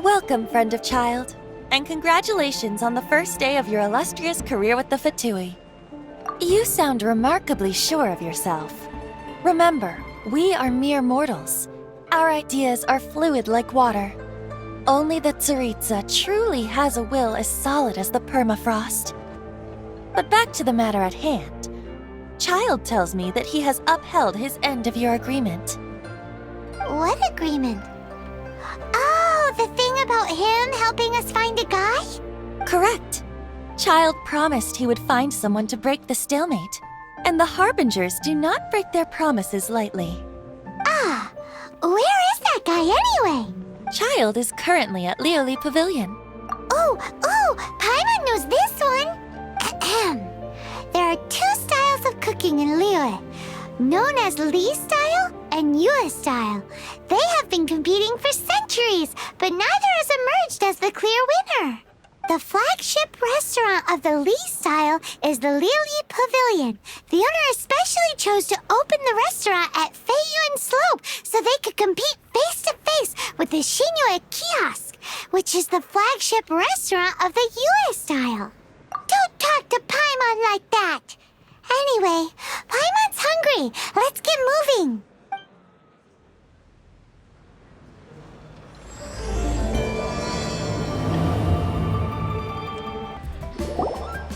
Welcome, friend of child, and congratulations on the first day of your illustrious career with the Fatui. You sound remarkably sure of yourself. Remember, we are mere mortals. Our ideas are fluid like water. Only the Tsaritsa truly has a will as solid as the permafrost. But back to the matter at hand. Child tells me that he has upheld his end of your agreement. What agreement? Oh, the thing about him helping us find a guy? Correct. Child promised he would find someone to break the stalemate. And the Harbingers do not break their promises lightly. Ah, where is that guy anyway? Child is currently at Lioli Pavilion. Oh, Paimon knows this one. Ahem. There are two styles of cooking in Liyue, known as Li style and Yue style. They have been competing for centuries, but neither has emerged as the clear winner. The flagship restaurant of the Li style is the Lioli Pavilion. The owner especially chose to open the restaurant at Feiyuan Slope so they could compete face-to-face with the Xinyue Kiosk, which is the flagship restaurant of the Yue style. Don't talk to Paimon like that! Anyway, Paimon's hungry. Let's get moving.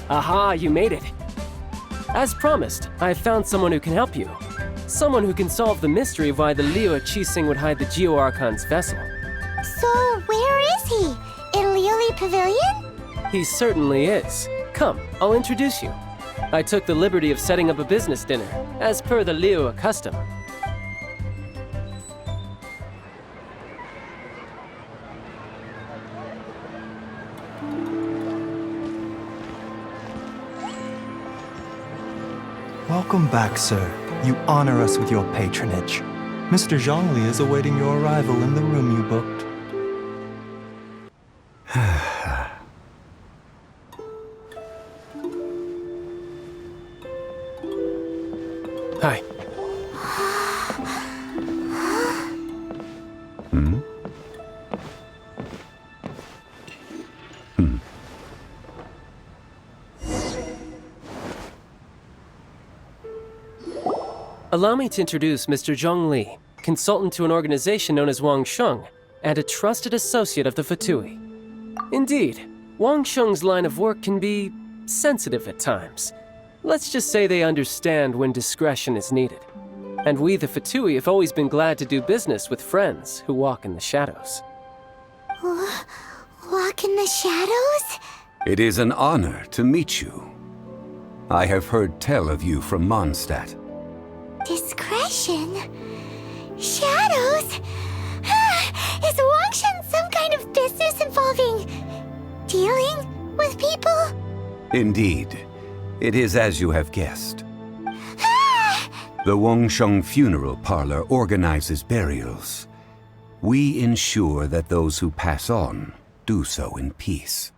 Aha, you made it. As promised, I found someone who can help you. Someone who can solve the mystery of why the Liyue Qixing would hide the Geo Archon's vessel. So, where is he? In Lioli Pavilion? He certainly is. Come, I'll introduce you. I took the liberty of setting up a business dinner, as per the Liyue custom. Welcome back, sir. You honor us with your patronage. Mr. Zhongli is awaiting your arrival in the room you booked. Hi. Allow me to introduce Mr. Zhong Li, consultant to an organization known as Wang Sheng, and a trusted associate of the Fatui. Indeed, Wang Sheng's line of work can be sensitive at times. Let's just say they understand when discretion is needed. And we, the Fatui, have always been glad to do business with friends who walk in the shadows. Walk in the shadows? It is an honor to meet you. I have heard tell of you from Mondstadt. Discretion? Shadows? Is Wangshan some kind of business involving dealing with people? Indeed. It is as you have guessed. The Wangsheng Funeral Parlor organizes burials. We ensure that those who pass on do so in peace.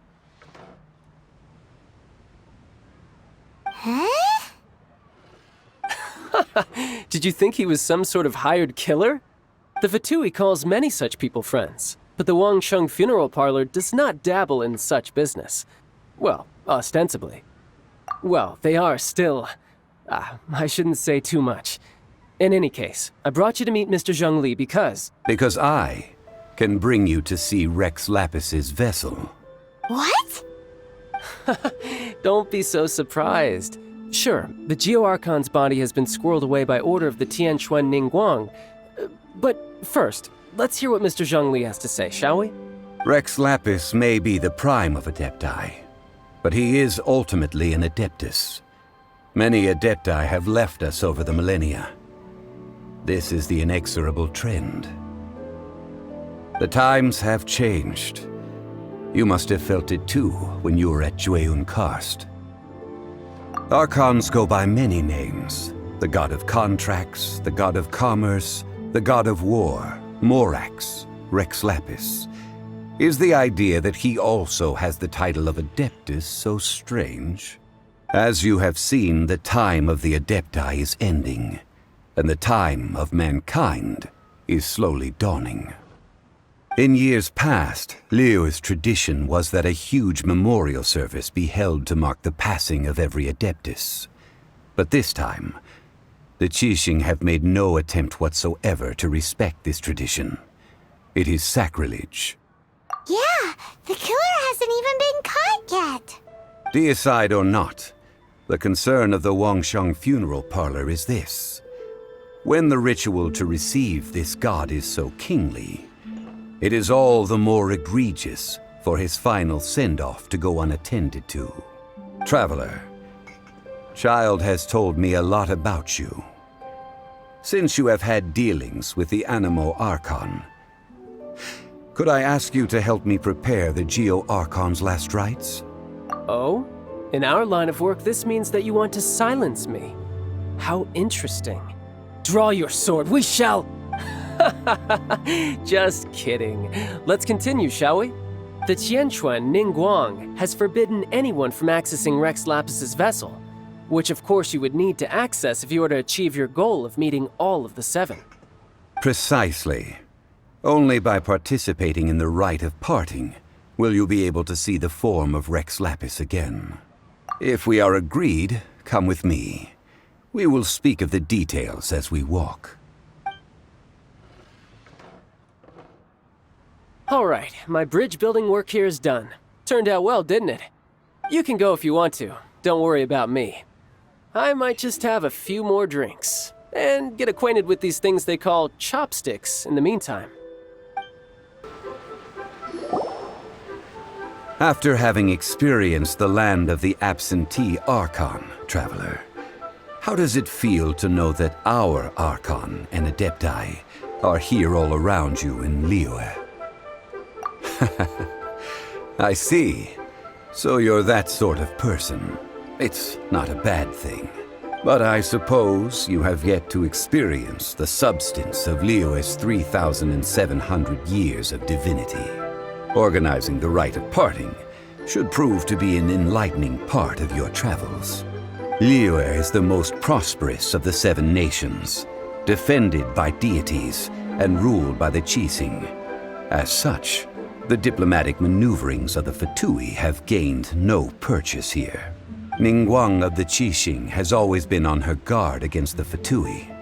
Huh? Did you think he was some sort of hired killer? The Fatui calls many such people friends, but the Wangsheng Funeral Parlor does not dabble in such business. Well, ostensibly. Well, they are still... I shouldn't say too much. In any case, I brought you to meet Mr. Zhong Li because... Because I can bring you to see Rex Lapis's vessel. What? Don't be so surprised. Sure, the Geo Archon's body has been squirreled away by order of the Tianquan Ningguang. But first, let's hear what Mr. Zhong Li has to say, shall we? Rex Lapis may be the prime of Adepti, but he is ultimately an Adeptus. Many Adepti have left us over the millennia. This is the inexorable trend. The times have changed. You must have felt it too when you were at Jueyun Karst. Archons go by many names. The god of contracts, the god of commerce, the god of war, Morax, Rex Lapis. Is the idea that he also has the title of Adeptus so strange? As you have seen, the time of the Adepti is ending, and the time of mankind is slowly dawning. In years past, Liyue's tradition was that a huge memorial service be held to mark the passing of every Adeptus. But this time, the Qixing have made no attempt whatsoever to respect this tradition. It is sacrilege. Yeah, the killer hasn't even been caught yet. Deicide or not, the concern of the Wangsheng funeral parlor is this. When the ritual to receive this god is so kingly, it is all the more egregious for his final send-off to go unattended to. Traveler, Child has told me a lot about you. Since you have had dealings with the Animo Archon, could I ask you to help me prepare the Geo Archon's last rites? Oh? In our line of work, this means that you want to silence me. How interesting. Draw your sword, we shall... Just kidding. Let's continue, shall we? The Tianquan Ningguang has forbidden anyone from accessing Rex Lapis's vessel, which of course you would need to access if you were to achieve your goal of meeting all of the 7. Precisely. Only by participating in the rite of parting will you be able to see the form of Rex Lapis again. If we are agreed, come with me. We will speak of the details as we walk. All right, my bridge building work here is done. Turned out well, didn't it? You can go if you want to. Don't worry about me. I might just have a few more drinks and get acquainted with these things they call chopsticks in the meantime. After having experienced the land of the absentee Archon, Traveler, how does it feel to know that our Archon and Adepti are here all around you in Liyue? I see. So you're that sort of person. It's not a bad thing. But I suppose you have yet to experience the substance of Liyue's 3,700 years of divinity. Organizing the rite of parting should prove to be an enlightening part of your travels. Liyue is the most prosperous of the 7 nations, defended by deities and ruled by the Qixing. As such, the diplomatic maneuverings of the Fatui have gained no purchase here. Ningguang of the Qixing has always been on her guard against the Fatui.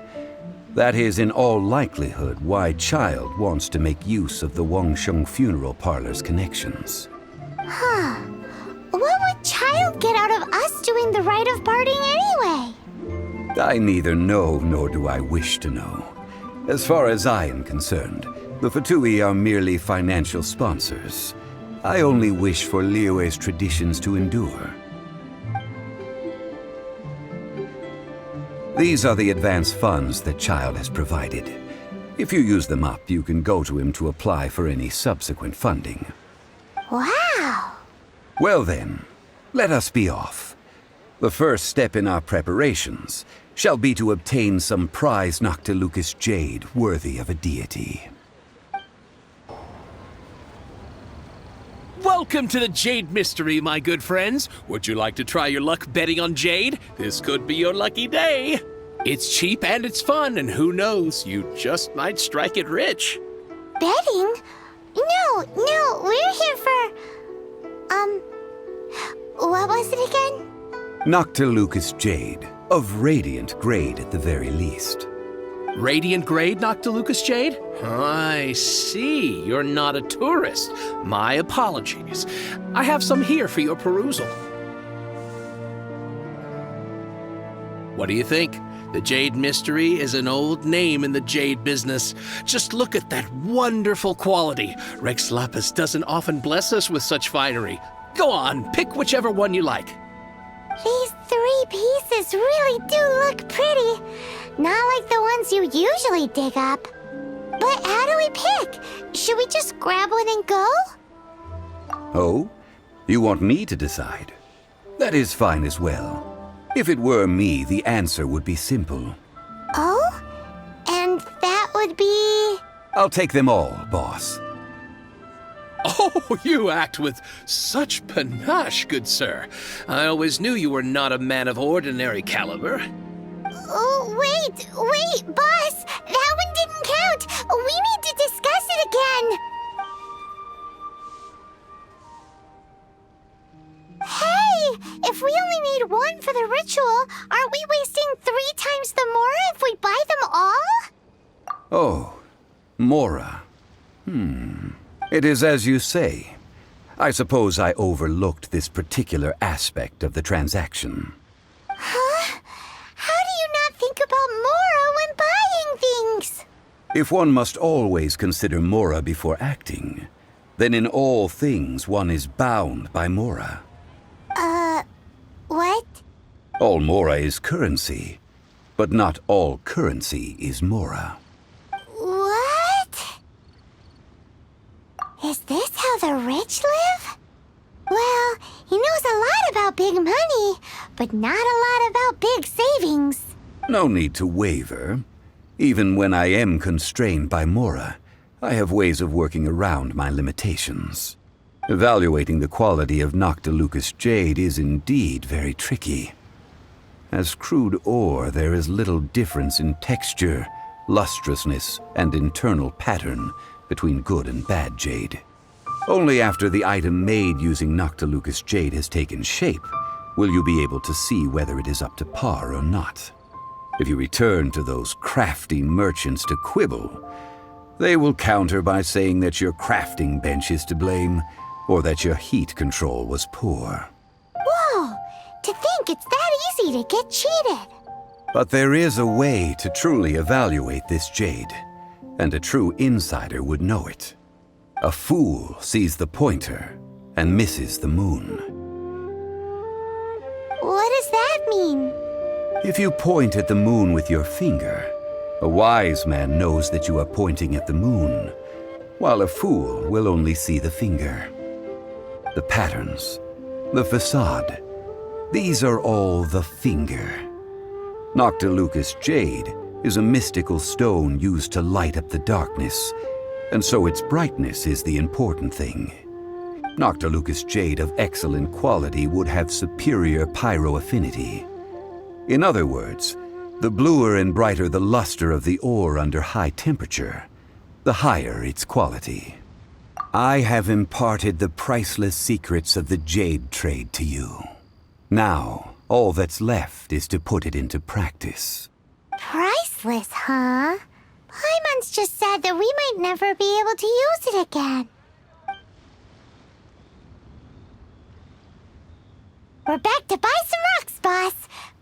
That is in all likelihood why Child wants to make use of the Wangsheng funeral parlor's connections. Huh. What would Child get out of us doing the rite of parting anyway? I neither know nor do I wish to know. As far as I am concerned, the Fatui are merely financial sponsors. I only wish for Liyue's traditions to endure. These are the advance funds that Child has provided. If you use them up, you can go to him to apply for any subsequent funding. Wow! Well then, let us be off. The first step in our preparations shall be to obtain some prize Noctilucous jade worthy of a deity. Welcome to the Jade Mystery, my good friends. Would you like to try your luck betting on Jade? This could be your lucky day. It's cheap and it's fun, and who knows, you just might strike it rich. Betting? No, we're here for... what was it again? Noctilucous jade, of radiant grade at the very least. Radiant grade, Noctilucous Jade? I see. You're not a tourist. My apologies. I have some here for your perusal. What do you think? The Jade Mystery is an old name in the jade business. Just look at that wonderful quality. Rex Lapis doesn't often bless us with such finery. Go on, pick whichever one you like. These 3 pieces really do look pretty. Not like the ones you usually dig up. But how do we pick? Should we just grab one and go? Oh? You want me to decide? That is fine as well. If it were me, the answer would be simple. Oh? And that would be... I'll take them all, boss. Oh, you act with such panache, good sir. I always knew you were not a man of ordinary caliber. Oh, wait, boss! That one didn't count! We need to discuss it again! need one for the ritual, aren't we wasting 3 times the Mora if we buy them all? Oh, Mora. It is as you say. I suppose I overlooked this particular aspect of the transaction. Huh? How do you not think about Mora when buying things? If one must always consider Mora before acting, then in all things one is bound by Mora. What? All Mora is currency, but not all currency is Mora. What? Is this how the rich live? Well, he knows a lot about big money, but not a lot about big savings. No need to waver. Even when I am constrained by Mora, I have ways of working around my limitations. Evaluating the quality of Noctilucous jade is indeed very tricky. As crude ore, there is little difference in texture, lustrousness, and internal pattern between good and bad jade. Only after the item made using Noctilucous jade has taken shape will you be able to see whether it is up to par or not. If you return to those crafty merchants to quibble, they will counter by saying that your crafting bench is to blame, or that your heat control was poor. Whoa! To think it's that easy to get cheated. But there is a way to truly evaluate this jade, and a true insider would know it. A fool sees the pointer and misses the moon. What does that mean? If you point at the moon with your finger, a wise man knows that you are pointing at the moon, while a fool will only see the finger. The patterns, the facade, these are all the finger. Noctilucous jade is a mystical stone used to light up the darkness, and so its brightness is the important thing. Noctilucous jade of excellent quality would have superior pyro affinity. In other words, the bluer and brighter the luster of the ore under high temperature, the higher its quality. I have imparted the priceless secrets of the jade trade to you. Now, all that's left is to put it into practice. Priceless, huh? Paimon's just sad that we might never be able to use it again. We're back to buy some rocks, boss.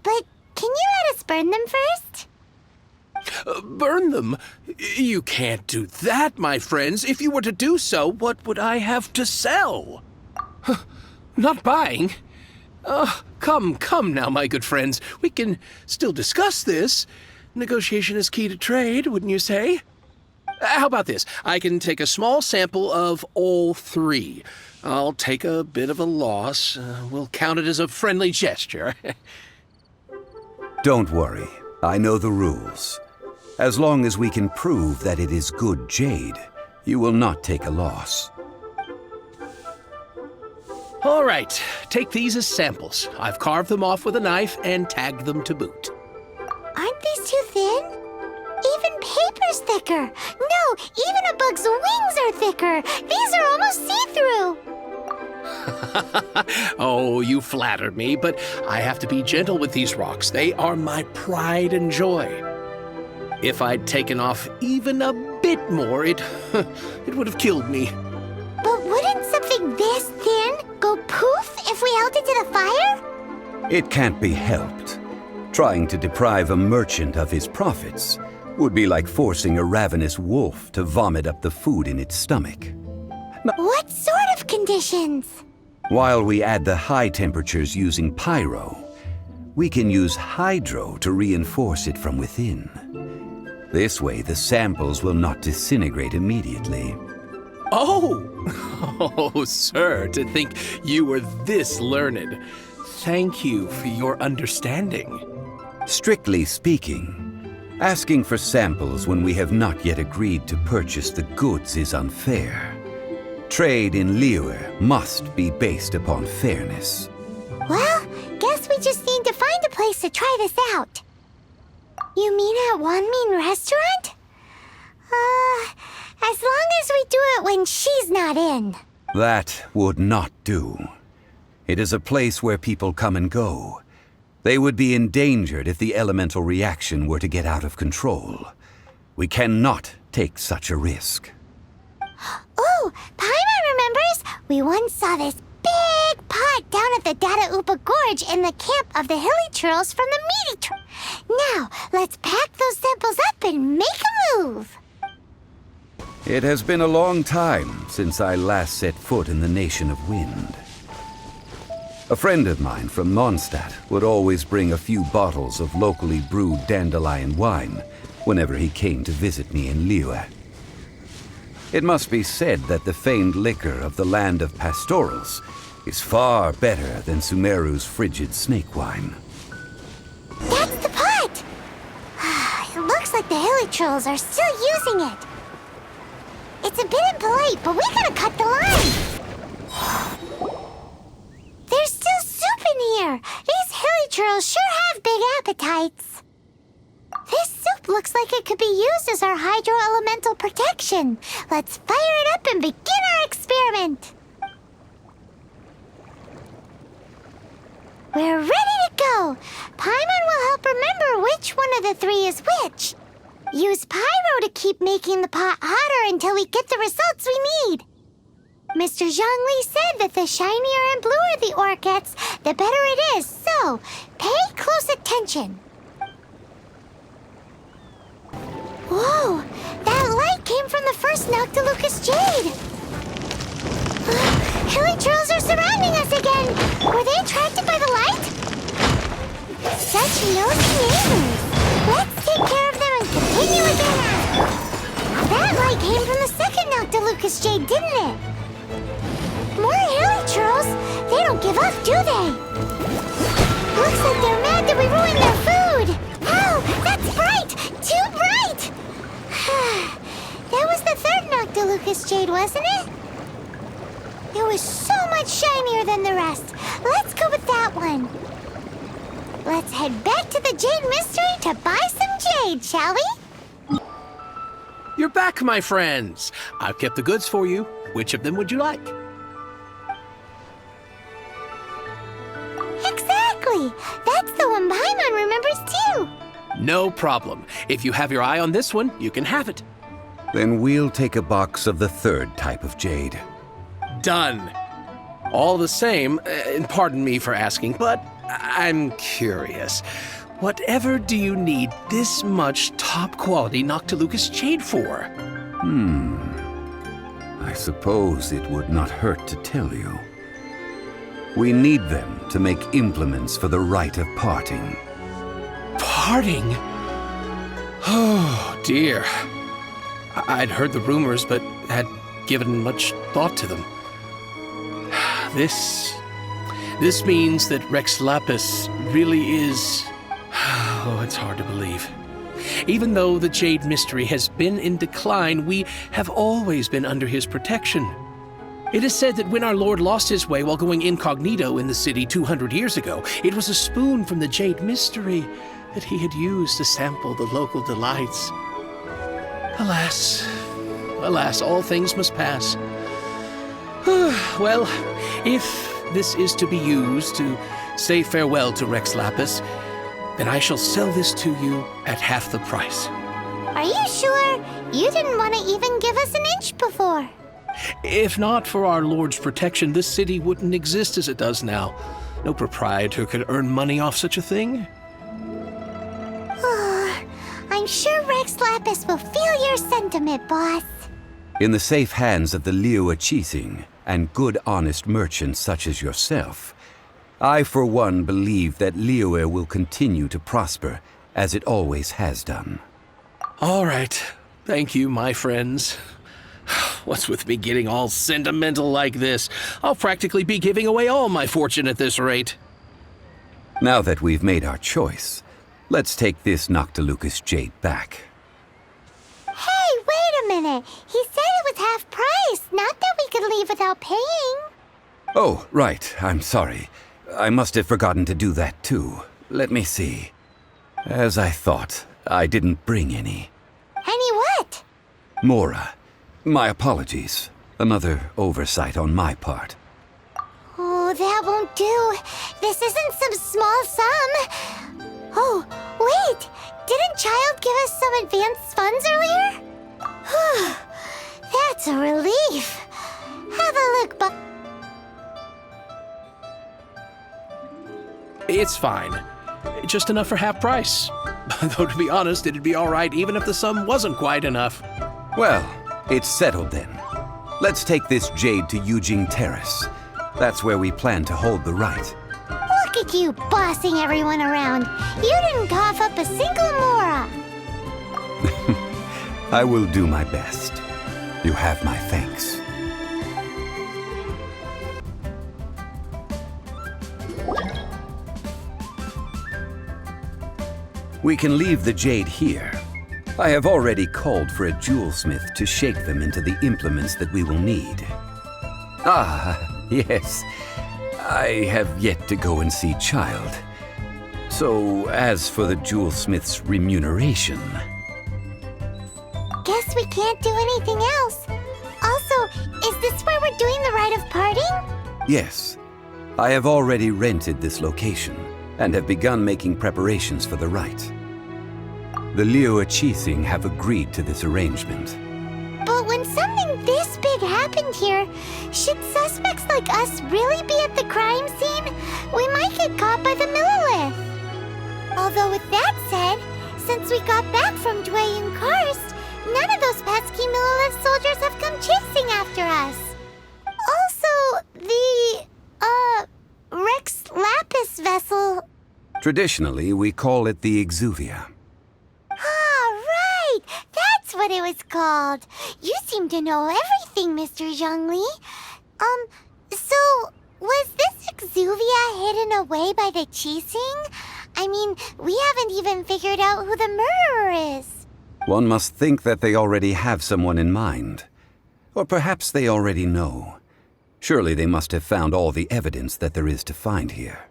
But can you let us burn them first? Burn them? You can't do that, my friends. If you were to do so, what would I have to sell? Not buying? Come now, my good friends. We can still discuss this. Negotiation is key to trade, wouldn't you say? How about this? I can take a small sample of all 3. I'll take a bit of a loss. We'll count it as a friendly gesture. Don't worry, I know the rules. As long as we can prove that it is good jade, you will not take a loss. All right, take these as samples. I've carved them off with a knife and tagged them to boot. Aren't these too thin? Even paper's thicker. No, even a bug's wings are thicker. These are almost see-through. Oh, you flatter me, but I have to be gentle with these rocks. They are my pride and joy. If I'd taken off even a bit more, it would have killed me. But wouldn't something this thin go poof if we held it to the fire? It can't be helped. Trying to deprive a merchant of his profits would be like forcing a ravenous wolf to vomit up the food in its stomach. What sort of conditions? While we add the high temperatures using pyro, we can use hydro to reinforce it from within. This way, the samples will not disintegrate immediately. Oh, sir, to think you were this learned. Thank you for your understanding. Strictly speaking, asking for samples when we have not yet agreed to purchase the goods is unfair. Trade in Liyue must be based upon fairness. Well, guess we just need to find a place to try this out. You mean at Wanmin Restaurant? As long as we do it when she's not in. That would not do. It is a place where people come and go, They would be endangered if the elemental reaction were to get out of control. We cannot take such a risk. Oh, Paimon remembers we once saw this big pot down at the Dada Upa Gorge in the camp of the hilly trolls from the meaty Now, let's pack those samples up and make a move. It has been a long time since I last set foot in the Nation of Wind. A friend of mine from Mondstadt would always bring a few bottles of locally brewed dandelion wine whenever he came to visit me in Liyue. It must be said that the famed liquor of the land of pastorals is far better than Sumeru's frigid snake wine. That's the pot! It looks like the hilly trolls are still using it. It's a bit impolite, but we gotta cut the line. There's still soup in here. These hilly trolls sure have big appetites. This soup looks like it could be used as our hydro-elemental protection. Let's fire it up and begin our experiment. We're ready to go. Paimon will help remember which one of the three is which. Use pyro to keep making the pot hotter until we get the results we need. Mr. Zhongli said that the shinier and bluer the ore gets, the better it is, so pay close attention. Whoa! That light came from the first Noctilucous Jade! Hilly trolls are surrounding us again! Were they attracted by the light? Such nosy neighbors! Let's take care of them and continue again. That light came from the second Noctilucous Jade, didn't it? More hilly trolls! They don't give up, do they? Looks like they're mad that we ruined their food! Oh, that's bright! Too bright! That was the third Noctilucous Jade, wasn't it? It was so much shinier than the rest. Let's go with that one. Let's head back to the Jade Mystery to buy some jade, shall we? You're back, my friends. I've kept the goods for you. Which of them would you like? Exactly! That's the one Paimon remembers too! No problem. If you have your eye on this one, you can have it. Then we'll take a box of the third type of jade. Done. All the same, and pardon me for asking, but I'm curious. Whatever do you need this much top-quality Noctilucous Jade for? I suppose it would not hurt to tell you. We need them to make implements for the rite of parting. Parting? Oh, dear. I'd heard the rumors, but had given much thought to them. This means that Rex Lapis really is... Oh, it's hard to believe. Even though the Jade Mystery has been in decline, we have always been under his protection. It is said that when our Lord lost his way while going incognito in the city 200 years ago, it was a spoon from the Jade Mystery that he had used to sample the local delights. Alas, alas, all things must pass. Well, if this is to be used to say farewell to Rex Lapis, then I shall sell this to you at half the price. Are you sure? You didn't want to even give us an inch before. If not for our Lord's protection, this city wouldn't exist as it does now. No proprietor could earn money off such a thing. I'm sure Rex Lapis will feel your sentiment, boss. In the safe hands of the Liyue Chising and good honest merchants such as yourself, I for one believe that Liyue will continue to prosper as it always has done. All right. Thank you, my friends. What's with me getting all sentimental like this? I'll practically be giving away all my fortune at this rate. Now that we've made our choice, let's take this Noctilucous Jade back. Hey, wait a minute. He said it was half price, not that we could leave without paying. Oh, right. I'm sorry. I must have forgotten to do that too. Let me see. As I thought, I didn't bring any. Any what? Mora. My apologies. Another oversight on my part. Oh, that won't do. This isn't some small sum. Oh, wait! Didn't Child give us some advanced funds earlier? That's a relief. Have a look, Buck. It's fine. Just enough for half price. Though to be honest, it'd be alright even if the sum wasn't quite enough. Well, it's settled then. Let's take this jade to Yujing Terrace. That's where we plan to hold the rite. Look at you bossing everyone around. You didn't cough up a single mora. I will do my best. You have my thanks. We can leave the jade here. I have already called for a jewelsmith to shape them into the implements that we will need. Ah, yes. I have yet to go and see Child. So, as for the jewelsmith's remuneration... Guess we can't do anything else. Also, is this where we're doing the rite of parting? Yes. I have already rented this location, and have begun making preparations for the rite. The Liyue Qixing have agreed to this arrangement. But when something this big happened here, should suspects like us really be at the crime scene? We might get caught by the Millilith. Although with that said, since we got back from Dwayne Karst, none of those pesky Millilith soldiers have come chasing after us. Also, the, Rex Lapis vessel... Traditionally, we call it the Exuvia. Ah, right! That's what it was called. You seem to know everything, Mr. Zhongli. So, was this Exuvia hidden away by the Qixing? I mean, we haven't even figured out who the murderer is. One must think that they already have someone in mind. Or perhaps they already know. Surely they must have found all the evidence that there is to find here.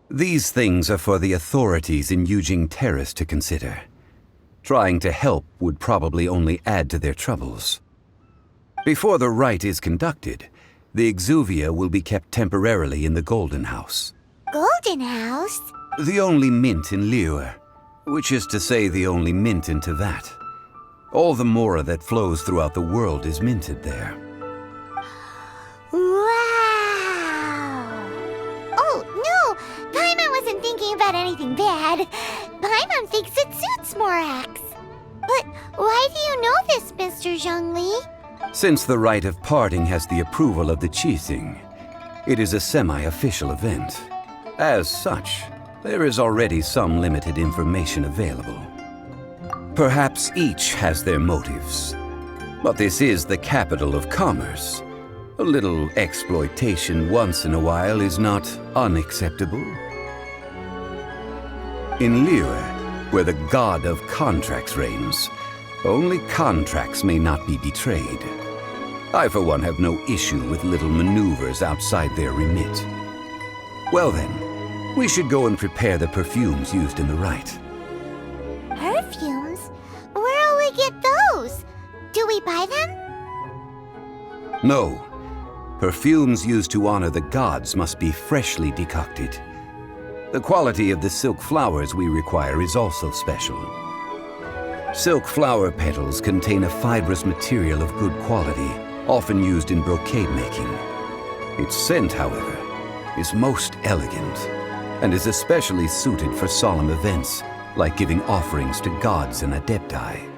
These things are for the authorities in Yujing Terrace to consider. Trying to help would probably only add to their troubles. Before the rite is conducted, the Exuvia will be kept temporarily in the Golden House. Golden House? The only mint in Liyue, which is to say the only mint in Teyvat. All the mora that flows throughout the world is minted there. Wow! Oh, no! Paimon wasn't thinking about anything bad. Paimon thinks it suits Morax. But why do you know this, Mr. Zhongli? Since the rite of parting has the approval of the Qixing, it is a semi-official event. As such, there is already some limited information available. Perhaps each has their motives, but this is the capital of commerce. A little exploitation once in a while is not unacceptable. In Liyue, where the god of contracts reigns, only contracts may not be betrayed. I, for one, have no issue with little maneuvers outside their remit. Well then, we should go and prepare the perfumes used in the rite. Perfumes? Where'll we get those? Do we buy them? No. Perfumes used to honor the gods must be freshly decocted. The quality of the silk flowers we require is also special. Silk flower petals contain a fibrous material of good quality, often used in brocade making. Its scent, however, is most elegant, and is especially suited for solemn events, like giving offerings to gods and adepti.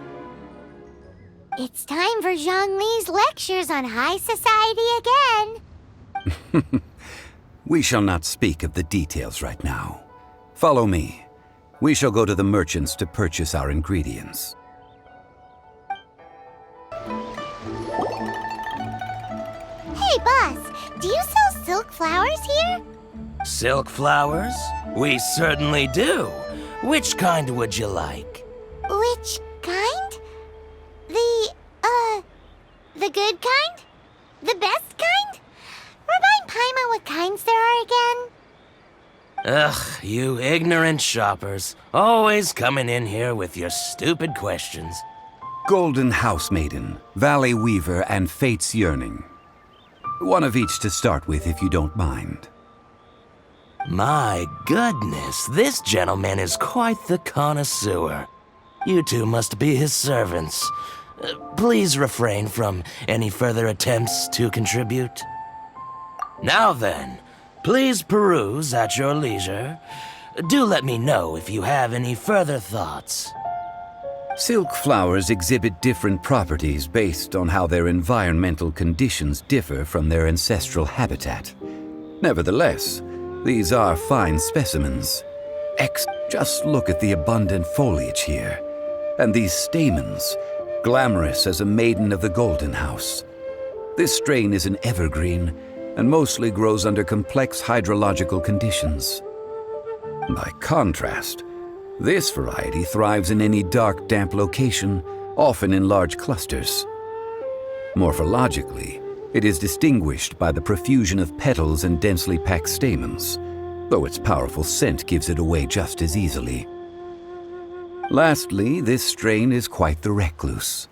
It's time for Zhongli's lectures on high society again. We shall not speak of the details right now. Follow me. We shall go to the merchants to purchase our ingredients. Hey, boss, do you sell silk flowers here? Silk flowers? We certainly do. Which kind would you like? Which kind? The good kind? The best kind? Remind Paimon what kinds there are again. Ugh, you ignorant shoppers. Always coming in here with your stupid questions. Golden House Maiden, Valley Weaver, and Fate's Yearning. One of each to start with, if you don't mind. My goodness, this gentleman is quite the connoisseur. You two must be his servants. Please refrain from any further attempts to contribute. Now then, please peruse at your leisure. Do let me know if you have any further thoughts. Silk flowers exhibit different properties based on how their environmental conditions differ from their ancestral habitat. Nevertheless, these are fine specimens. Just look at the abundant foliage here, and these stamens, glamorous as a maiden of the Golden House. This strain is an evergreen, and mostly grows under complex hydrological conditions. By contrast, this variety thrives in any dark, damp location, often in large clusters. Morphologically, it is distinguished by the profusion of petals and densely packed stamens, though its powerful scent gives it away just as easily. Lastly, this strain is quite the recluse.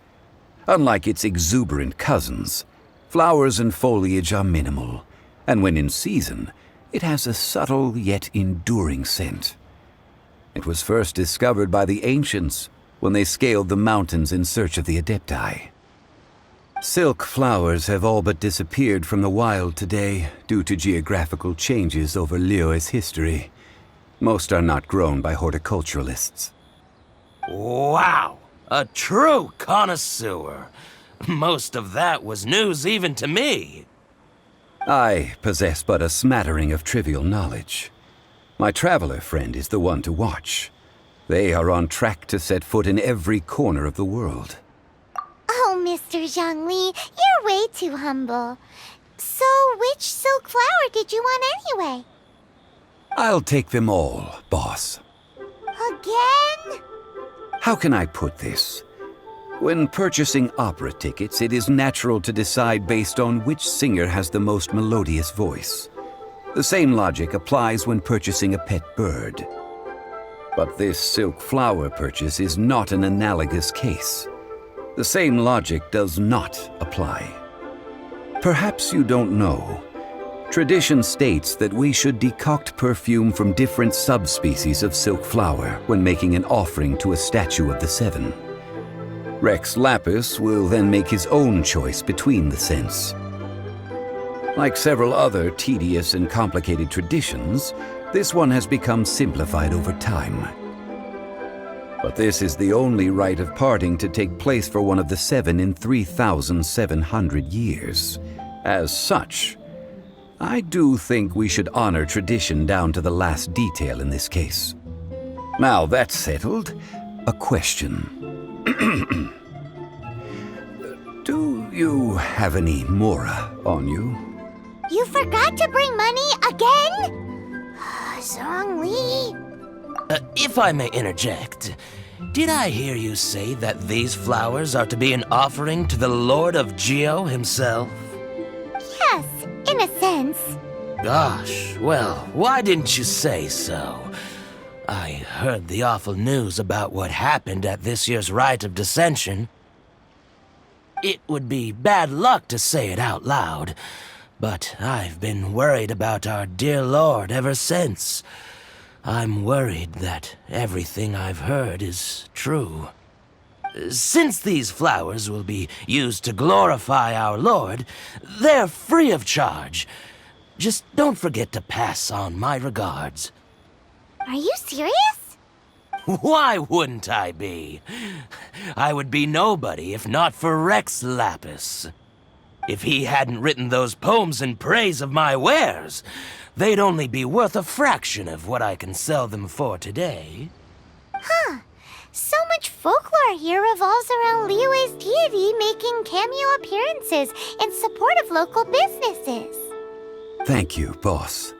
Unlike its exuberant cousins, flowers and foliage are minimal, and when in season, it has a subtle yet enduring scent. It was first discovered by the ancients when they scaled the mountains in search of the Adepti. Silk flowers have all but disappeared from the wild today due to geographical changes over Liyue's history. Most are not grown by horticulturalists. Wow! A true connoisseur. Most of that was news even to me. I possess but a smattering of trivial knowledge. My traveler friend is the one to watch. They are on track to set foot in every corner of the world. Oh, Mr. Zhongli, you're way too humble. So, which silk flower did you want anyway? I'll take them all, boss. Again? How can I put this? When purchasing opera tickets, it is natural to decide based on which singer has the most melodious voice. The same logic applies when purchasing a pet bird. But this silk flower purchase is not an analogous case. The same logic does not apply. Perhaps you don't know. Tradition states that we should decoct perfume from different subspecies of silk flower when making an offering to a statue of the Seven. Rex Lapis will then make his own choice between the scents. Like several other tedious and complicated traditions, this one has become simplified over time. But this is the only rite of parting to take place for one of the Seven in 3,700 years. As such, I do think we should honor tradition down to the last detail in this case. Now that's settled, a question. Do you have any mora on you? You forgot to bring money again? Zhongli. If I may interject, did I hear you say that these flowers are to be an offering to the Lord of Geo himself? Yes, in a sense. Gosh, well, why didn't you say so? I heard the awful news about what happened at this year's Rite of Dissension. It would be bad luck to say it out loud, but I've been worried about our dear Lord ever since. I'm worried that everything I've heard is true. Since these flowers will be used to glorify our Lord, they're free of charge. Just don't forget to pass on my regards. Are you serious? Why wouldn't I be? I would be nobody if not for Rex Lapis. If he hadn't written those poems in praise of my wares, they'd only be worth a fraction of what I can sell them for today. Huh. So much folklore here revolves around Liyue's deity making cameo appearances in support of local businesses. Thank you, boss.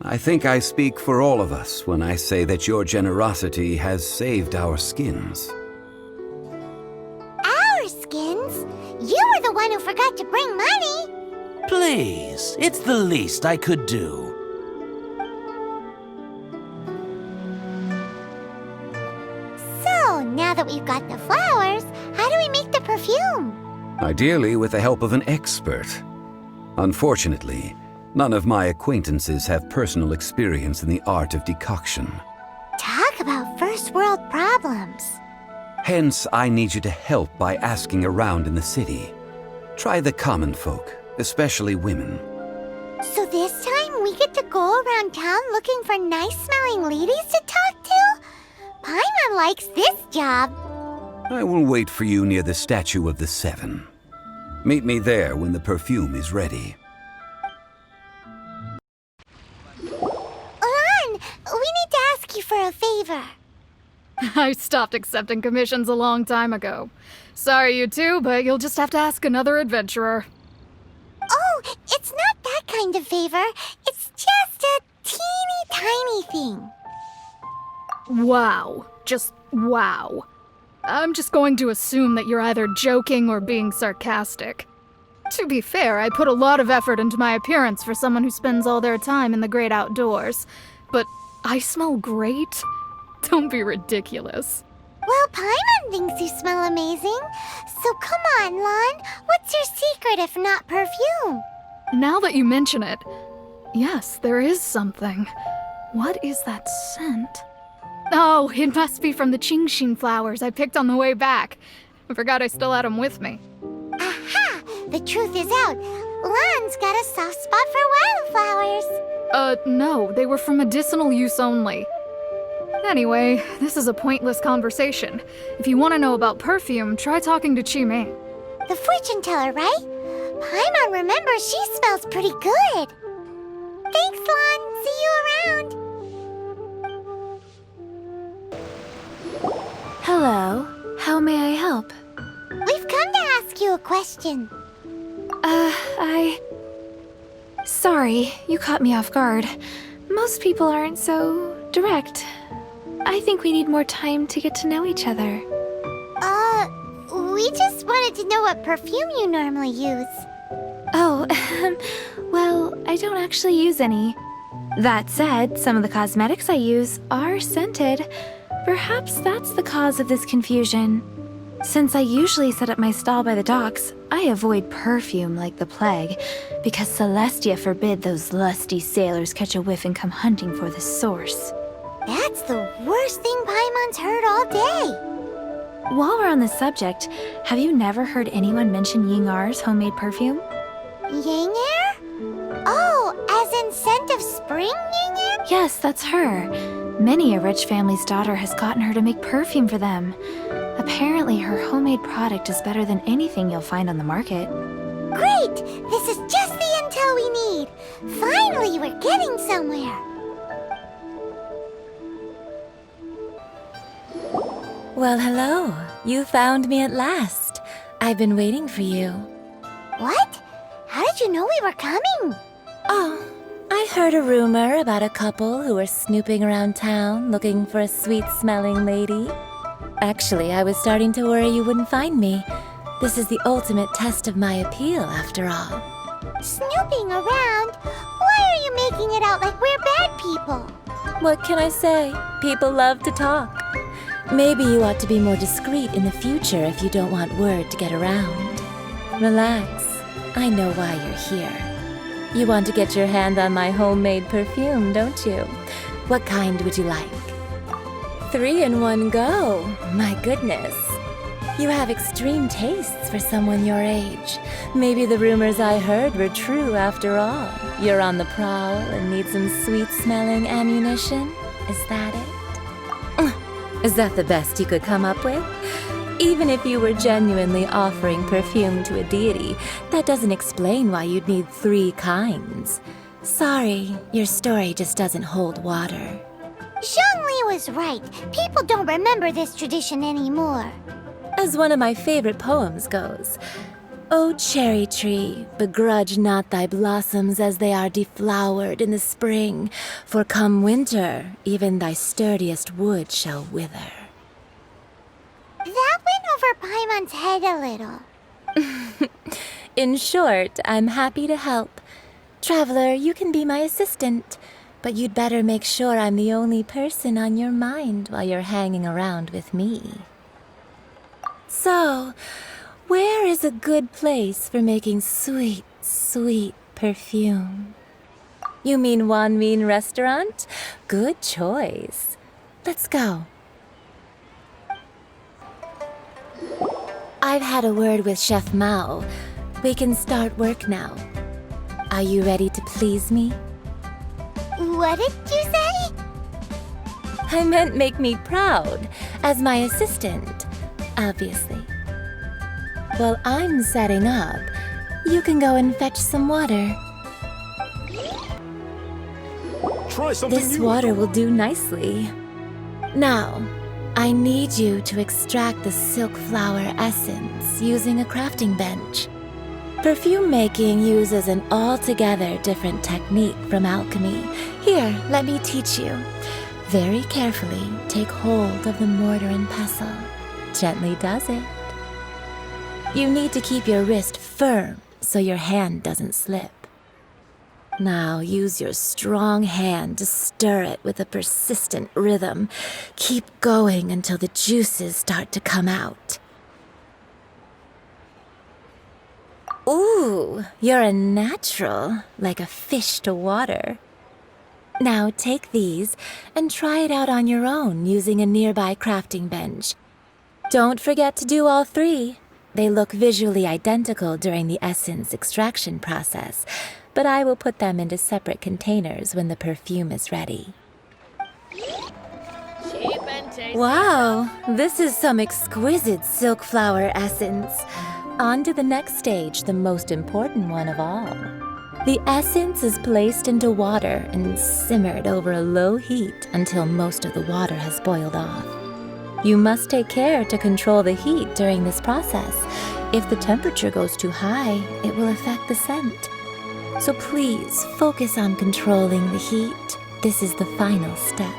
I think I speak for all of us when I say that your generosity has saved our skins. Our skins? You were the one who forgot to bring money. Please, it's the least I could do. So, now that we've got the flowers, how do we make the perfume? Ideally with the help of an expert. Unfortunately, none of my acquaintances have personal experience in the art of decoction. Talk about first world problems. Hence, I need you to help by asking around in the city. Try the common folk, especially women. So this time we get to go around town looking for nice-smelling ladies to talk to? Paimon likes this job. I will wait for you near the Statue of the Seven. Meet me there when the perfume is ready. Lan, we need to ask you for a favor. I stopped accepting commissions a long time ago. Sorry, you two, but you'll just have to ask another adventurer. Oh, it's not that kind of favor. It's just a teeny tiny thing. Wow. Just wow. I'm just going to assume that you're either joking or being sarcastic. To be fair, I put a lot of effort into my appearance for someone who spends all their time in the great outdoors. But I smell great? Don't be ridiculous. Well, Paimon thinks you smell amazing. So come on, Lan. What's your secret if not perfume? Now that you mention it, yes, there is something. What is that scent? Oh, it must be from the Genshin flowers I picked on the way back. I forgot I still had them with me. Aha! The truth is out. Lan's got a soft spot for wildflowers. No, they were for medicinal use only. Anyway, this is a pointless conversation. If you want to know about perfume, try talking to Chi-Ming. The fortune teller, right? Paimon remembers she smells pretty good. Thanks, Lan. See you around. Hello. How may I help? We've come to ask you a question. Sorry, you caught me off guard. Most people aren't so direct. I think we need more time to get to know each other. We just wanted to know what perfume you normally use. Oh, well, I don't actually use any. That said, some of the cosmetics I use are scented. Perhaps that's the cause of this confusion. Since I usually set up my stall by the docks, I avoid perfume like the plague, because Celestia forbid those lusty sailors catch a whiff and come hunting for the source. That's the worst thing Paimon's heard all day. While we're on the subject, have you never heard anyone mention Yingar's homemade perfume? Yingar? Oh, as in scent of spring, Yingar? Yes, that's her. Many a rich family's daughter has gotten her to make perfume for them. Apparently, her homemade product is better than anything you'll find on the market. Great! This is just the intel we need. Finally, we're getting somewhere. Well, hello. You found me at last. I've been waiting for you. What? How did you know we were coming? Oh, I heard a rumor about a couple who were snooping around town looking for a sweet-smelling lady. Actually, I was starting to worry you wouldn't find me. This is the ultimate test of my appeal, after all. Snooping around? Why are you making it out like we're bad people? What can I say? People love to talk. Maybe you ought to be more discreet in the future if you don't want word to get around. Relax. I know why you're here. You want to get your hand on my homemade perfume, don't you? What kind would you like? 3 in one go. My goodness. You have extreme tastes for someone your age. Maybe the rumors I heard were true after all. You're on the prowl and need some sweet-smelling ammunition? Is that it? Is that the best you could come up with? Even if you were genuinely offering perfume to a deity, that doesn't explain why you'd need 3 kinds. Sorry, your story just doesn't hold water. Zhongli was right. People don't remember this tradition anymore. As one of my favorite poems goes, "O cherry tree, begrudge not thy blossoms as they are deflowered in the spring, for come winter, even thy sturdiest wood shall wither." That went over Paimon's head a little. In short, I'm happy to help. Traveler, you can be my assistant, but you'd better make sure I'm the only person on your mind while you're hanging around with me. So, where is a good place for making sweet, sweet perfume. You mean Wanmin Restaurant? Good choice. Let's go. I've had a word with Chef Mao. We can start work now. Are you ready to please me? What did you say? I meant make me proud, as my assistant, obviously. While I'm setting up, you can go and fetch some water. Try something This new. water will do nicely. Now, I need you to extract the silk flower essence using a crafting bench. Perfume making uses an altogether different technique from alchemy. Here, let me teach you. Very carefully, take hold of the mortar and pestle. Gently does it. You need to keep your wrist firm so your hand doesn't slip. Now use your strong hand to stir it with a persistent rhythm. Keep going until the juices start to come out. Ooh, you're a natural, like a fish to water. Now take these and try it out on your own using a nearby crafting bench. Don't forget to do all three. They look visually identical during the essence extraction process, but I will put them into separate containers when the perfume is ready. Wow, this is some exquisite silk flower essence. On to the next stage, the most important one of all. The essence is placed into water and simmered over a low heat until most of the water has boiled off. You must take care to control the heat during this process. If the temperature goes too high, it will affect the scent. So please focus on controlling the heat. This is the final step.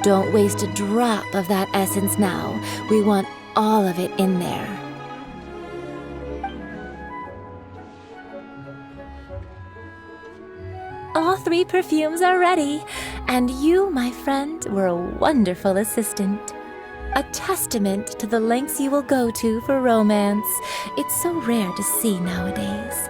Don't waste a drop of that essence now. We want all of it in there. All three perfumes are ready, and you, my friend, were a wonderful assistant. A testament to the lengths you will go to for romance. It's so rare to see nowadays.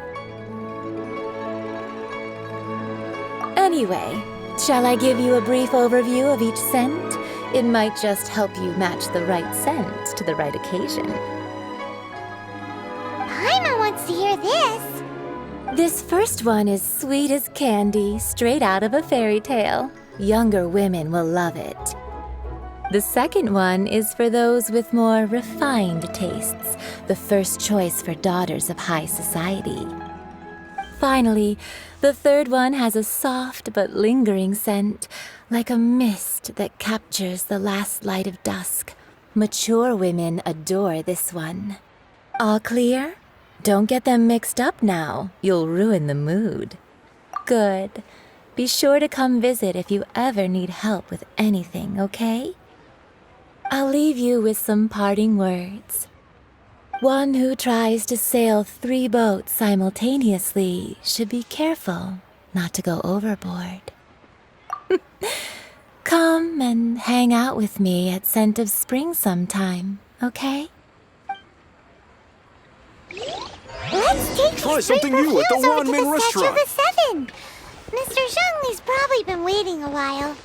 Anyway, shall I give you a brief overview of each scent? It might just help you match the right scent to the right occasion. Paimon wants to hear this. This first one is sweet as candy, straight out of a fairy tale. Younger women will love it. The second one is for those with more refined tastes, the first choice for daughters of high society. Finally, the third one has a soft but lingering scent, like a mist that captures the last light of dusk. Mature women adore this one. All clear? Don't get them mixed up now. You'll ruin the mood. Good. Be sure to come visit if you ever need help with anything, okay? I'll leave you with some parting words. One who tries to sail 3 boats simultaneously should be careful not to go overboard. Come and hang out with me at Scent of Spring sometime, okay? Let's take Try these 3 something new at the perfumes over to Wanmin the Statue of Restaurant. the Seven. Mr. Zhongli's probably been waiting a while.